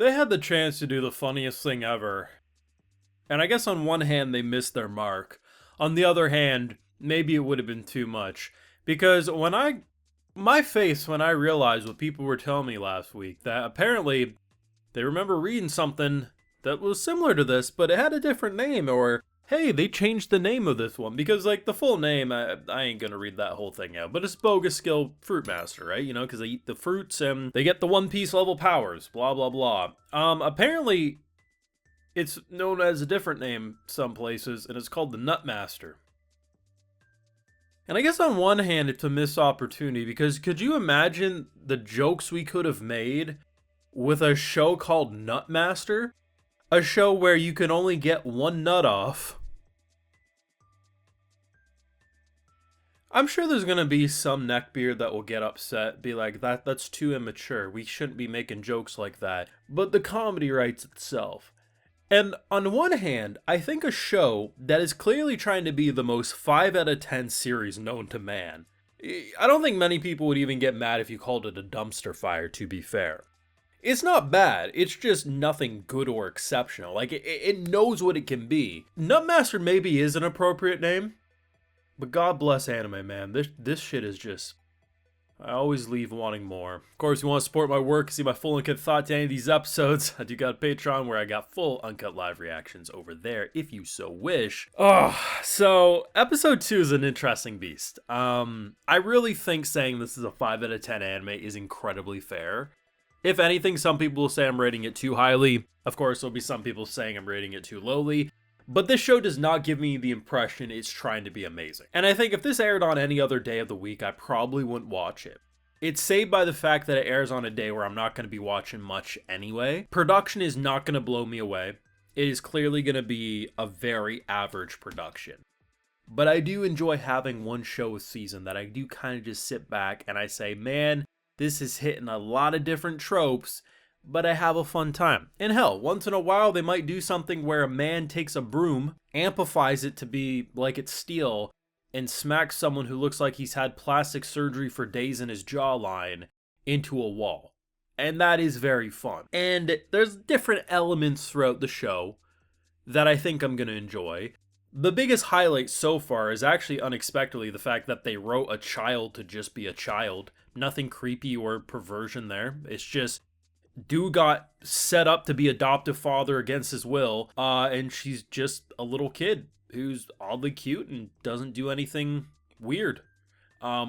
They had the chance to do the funniest thing ever. And I guess on one hand, they missed their mark. On the other hand, maybe it would have been too much. Because my face when I realized what people were telling me last week, that apparently they remember reading something that was similar to this, but it had a different name, or hey, they changed the name of this one. Because, like, the full name, I ain't gonna read that whole thing out, but it's Bogus skill Fruitmaster, right? You know, because they eat the fruits and they get the One Piece level powers, blah, blah, blah. Apparently, it's known as a different name some places, and it's called the Nutmaster. And I guess on one hand, it's a missed opportunity, because could you imagine the jokes we could have made with a show called Nutmaster? A show where you can only get one nut off. I'm sure there's gonna be some neckbeard that will get upset, be like, that's too immature, we shouldn't be making jokes like that. But the comedy writes itself. And on one hand, I think a show that is clearly trying to be the most 5 out of 10 series known to man. I don't think many people would even get mad if you called it a dumpster fire, to be fair. It's not bad, it's just nothing good or exceptional. Like, it knows what it can be. Nutmaster maybe is an appropriate name, but God bless anime, man. This shit is just... I always leave wanting more. Of course, if you want to support my work, see my full uncut thought to any of these episodes, I do got a Patreon where I got full uncut live reactions over there, if you so wish. So episode 2 is an interesting beast. I really think saying this is a 5 out of 10 anime is incredibly fair. If anything, some people will say I'm rating it too highly. Of course, there'll be some people saying I'm rating it too lowly. But this show does not give me the impression it's trying to be amazing. And I think if this aired on any other day of the week, I probably wouldn't watch it. It's saved by the fact that it airs on a day where I'm not going to be watching much anyway. Production is not going to blow me away. It is clearly going to be a very average production. But I do enjoy having one show a season that I do kind of just sit back and I say, man, this is hitting a lot of different tropes, but I have a fun time. And hell, once in a while they might do something where a man takes a broom, amplifies it to be like it's steel, and smacks someone who looks like he's had plastic surgery for days in his jawline into a wall. And that is very fun. And there's different elements throughout the show that I think I'm going to enjoy. The biggest highlight so far is actually unexpectedly the fact that they wrote a child to just be a child. Nothing creepy or perversion there. It's just dude got set up to be adoptive father against his will, and she's just a little kid who's oddly cute and doesn't do anything weird,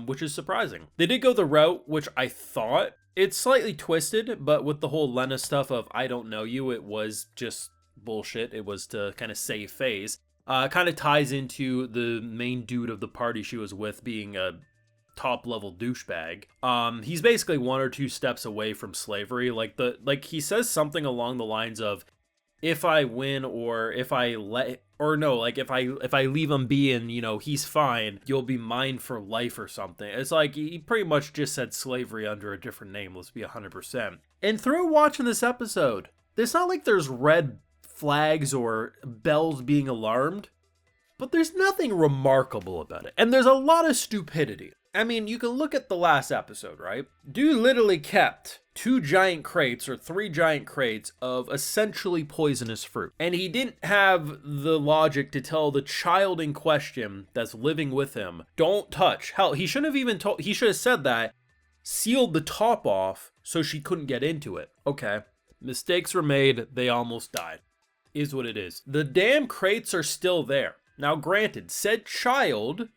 which is surprising. They did go the route, which I thought, it's slightly twisted, but with the whole Lena stuff of I don't know you, it was just bullshit. It was to kind of save face. Kind of ties into the main dude of the party she was with being a top level douchebag. He's basically 1 or 2 steps away from slavery. Like he says something along the lines of, if I win or if I if I leave him be and, you know, he's fine, you'll be mine for life or something. It's like he pretty much just said slavery under a different name, let's be 100%. And through watching this episode, it's not like there's red flags or bells being alarmed, but there's nothing remarkable about it. And there's a lot of stupidity. I mean, you can look at the last episode, right? Dude literally kept 2 giant crates or 3 giant crates of essentially poisonous fruit. And he didn't have the logic to tell the child in question that's living with him, don't touch. Hell, he shouldn't have even told, he should have said that, sealed the top off so she couldn't get into it. Okay, mistakes were made, they almost died. Is what it is. The damn crates are still there. Now granted, said child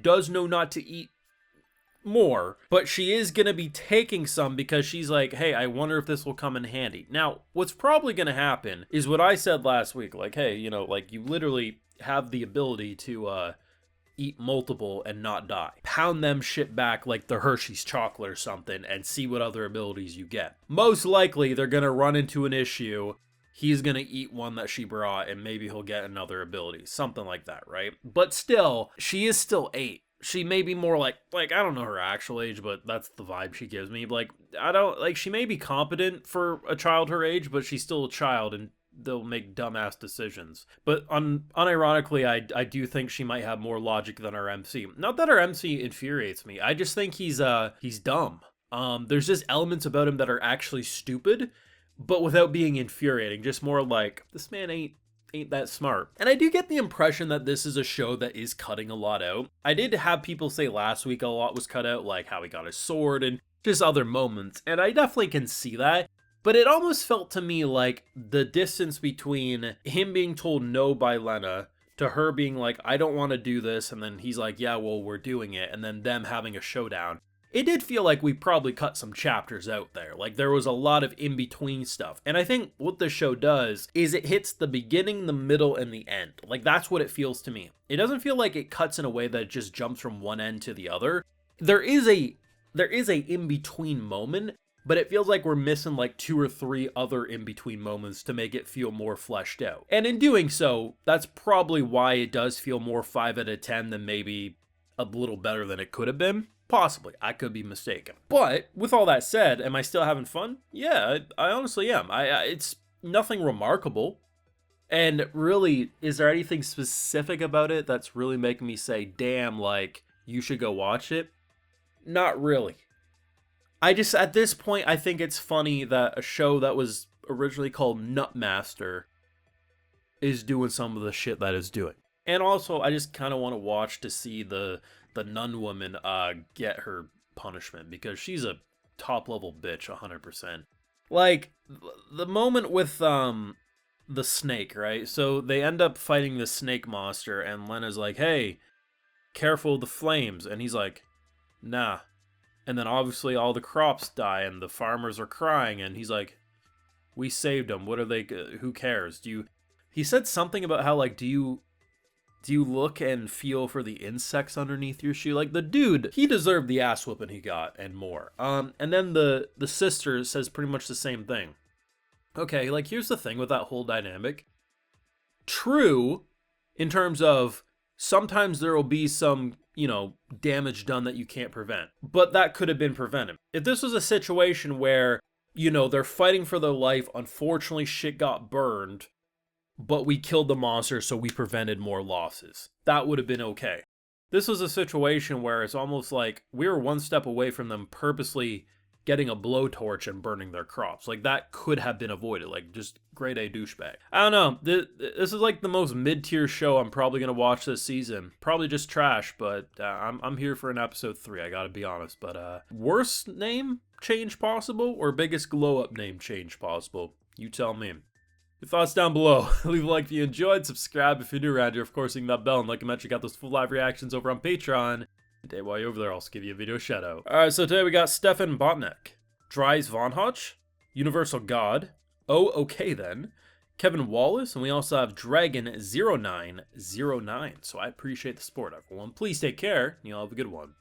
does know not to eat more, but she is going to be taking some because she's like, hey, I wonder if this will come in handy. Now, what's probably going to happen is what I said last week, like, hey, you know, like you literally have the ability to eat multiple and not die. Pound them shit back like the Hershey's chocolate or something and see what other abilities you get. Most likely they're going to run into an issue. He's going to eat one that she brought and maybe he'll get another ability. Something like that, right? But still, she is still 8. She may be more like I don't know her actual age, but that's the vibe she gives me. Like, she may be competent for a child her age, but she's still a child and they'll make dumbass decisions. But unironically, I do think she might have more logic than our MC. Not that our MC infuriates me. I just think he's dumb. There's just elements about him that are actually stupid, but without being infuriating, just more like, this man ain't that smart. And I do get the impression that this is a show that is cutting a lot out. I did have people say last week a lot was cut out, like how he got his sword and just other moments, and I definitely can see that. But it almost felt to me like the distance between him being told no by Lena to her being like, I don't want to do this, and then he's like, yeah, well, we're doing it, and then them having a showdown. It did feel like we probably cut some chapters out there. Like, there was a lot of in-between stuff. And I think what the show does is it hits the beginning, the middle, and the end. Like, that's what it feels to me. It doesn't feel like it cuts in a way that it just jumps from one end to the other. There is a in-between moment, but it feels like we're missing like 2 or 3 other in-between moments to make it feel more fleshed out. And in doing so, that's probably why it does feel more 5 out of 10 than maybe a little better than it could have been. Possibly. I could be mistaken. But with all that said, am I still having fun? Yeah, I honestly am. It's nothing remarkable. And really, is there anything specific about it that's really making me say, damn, like, you should go watch it? Not really. I just, at this point, I think it's funny that a show that was originally called Nutmaster is doing some of the shit that it's doing. And also, I just kind of want to watch to see the nun woman get her punishment, because she's a top level bitch 100%. Like, the moment with the snake, right? So they end up fighting the snake monster, and Lena's like, hey, careful of the flames, and he's like, nah. And then obviously all the crops die and the farmers are crying, and he's like, we saved them, what are they, who cares? He said something about how, like, do you look and feel for the insects underneath your shoe? Like, the dude, he deserved the ass whooping he got and more. And then the sister says pretty much the same thing. Okay, like, here's the thing with that whole dynamic. True, in terms of sometimes there will be some, damage done that you can't prevent. But that could have been prevented. If this was a situation where, they're fighting for their life, unfortunately shit got burned, but we killed the monster, so we prevented more losses, that would have been okay. This was a situation where it's almost like we were one step away from them purposely getting a blowtorch and burning their crops. Like, that could have been avoided. Like, just grade A douchebag. I don't know. This is like the most mid-tier show I'm probably going to watch this season. Probably just trash, but I'm here for an episode 3, I gotta be honest. But worst name change possible or biggest glow-up name change possible? You tell me. Your thoughts down below. Leave a like if you enjoyed, subscribe if you're new around here, of course, hitting that bell, and like I mentioned, got those full live reactions over on Patreon. Today, while you're over there, I'll also give you a video shout out. Alright, so today we got Stefan Botnek, Dries Von Hutch, Universal God, Oh Okay Then, Kevin Wallace, and we also have Dragon0909. So I appreciate the support, everyone. Please take care, and you'll have a good one.